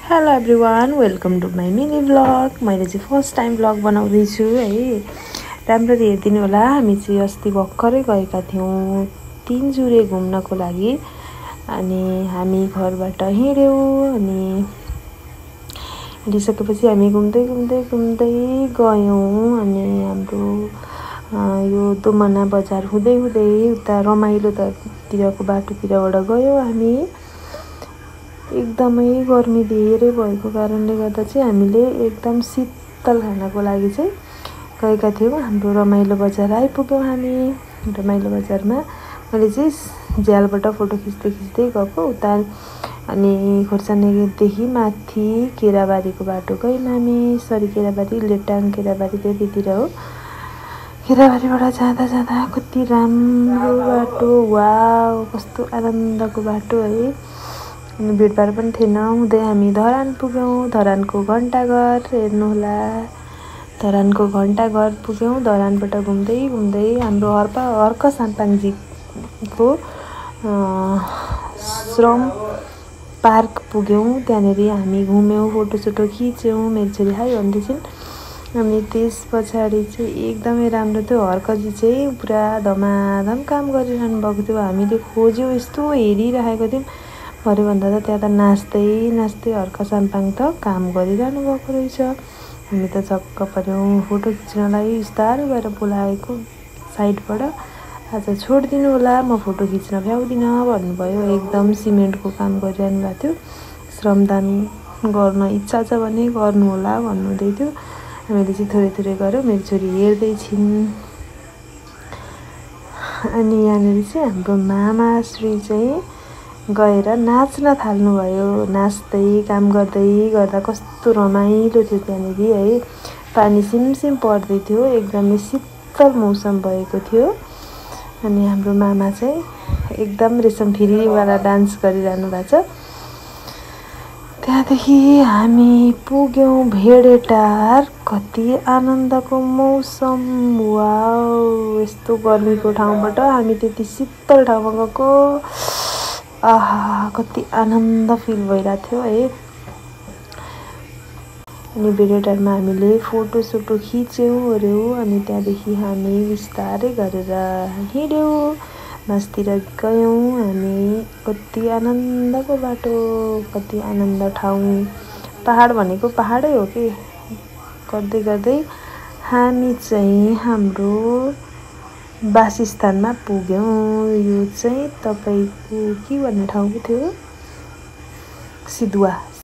Hello everyone, welcome to my mini vlog. मैले चाहिँ first time vlog बनाउँदैछु है। राम्ररी हेरिदिनु होला। हामी चाहिँ अस्ति भर्खरै गएका थियौँ तिनजुरे घुम्नको लागि। अनि हामी घरबाट हिँड्यौँ अनि हिँडिसकेपछि हामी घुम्दै गयौँ। अनि हाम्रो यो दोमना बजार हुँदै उता रमाइलोतिरको बाटोतिरबाट गयौँ हामी। एकदमै गर्मी धेरै भएको कारणले गर्दा चाहिँ हामीले एकदम शीतल खानको लागि चाहिँ गएका थियौँ। हाम्रो रमाइलो बजार आइपुग्यौँ हामी। रमाइलो बजारमा मैले चाहिँ झ्यालबाट फोटो खिच्दै गएको उता। अनि खोर्सानीदेखि माथि केराबारीको बाटो गयौँ हामी। केराबारी लेटाङ केराबारी त्यतितिर हो। केराबारीबाट जाँदा कति राम्रो बाटो, वाउ कस्तो आनन्दको बाटो है। अनि भिडभाड पनि थिएन। हुँदै हामी धरान पुग्यौँ। धरानको घण्टाघर हेर्नुहोला। धरानको घण्टाघर पुग्यौँ। धरानबाट घुम्दै हाम्रो हर्क साम्पाङजीको श्रम पार्क पुग्यौँ। त्यहाँनेरि हामी घुम्यौँ, फोटोसोटो खिच्यौँ। मेरो छोरी हाई भन्दै छिन्। अनि त्यस पछाडि चाहिँ एकदमै राम्रो थियो। हर्कजी चाहिँ पुरा धमाधम काम गरिरहनु भएको थियो। हामीले खोज्यौँ, यस्तो हेरिरहेको थियौँ। भरे भन्दा त त्यहाँ त नाच्दै हर्क साम्पाङ त काम गरिरहनु भएको रहेछ। हामी त छक्क पर्यौँ। फोटो खिच्नलाई बिस्तारो भएर बोलाएको साइडबाट, आज छोडिदिनु होला, म फोटो खिच्न भ्याउँदिनँ भन्नुभयो। एकदम सिमेन्टको काम गरिरहनु भएको थियो। श्रमदान गर्न इच्छा छ भने गर्नु होला भन्नुहुँदै थियो। हामीले चाहिँ थोरै गऱ्यौँ। मेरो छोरी हेर्दै छिन्। अनि यहाँनिर चाहिँ हाम्रो मामाश्री चाहिँ गएर नाच्न थाल्नुभयो। नाच्दै काम गर्दा कस्तो रमाइलो थियो त्यहाँनिर है। पानी सिमसिम पर्दै थियो। एकदमै शीतल मौसम भएको थियो। अनि हाम्रो मामा चाहिँ एकदम रेशम फेरीवाला डान्स गरिरहनु भएको छ। त्यहाँदेखि हामी पुग्यौँ भेडेटार। कति आनन्दको मौसम, वाउ। यस्तो गर्मीको ठाउँबाट हामी त्यति शीतल ठाउँमा गएको। आहा, कति आनन्द फिल भइरहेको थियो है। अनि भेडेटारमा हामीले फोटोसोटो खिच्यौँ ओर्यौँ। अनि त्यहाँदेखि हामी बिस्तारै गरेर हिँड्यौँ, मासतिर गयौँ हामी। कति आनन्दको बाटो, कति आनन्द ठाउँ। पहाड भनेको पहाडै हो कि। गर्दै हामी चाहिँ हाम्रो वासस्थानमा पुग्यौँ। यो चाहिँ तपाईँको के भन्ने ठाउँ थियो,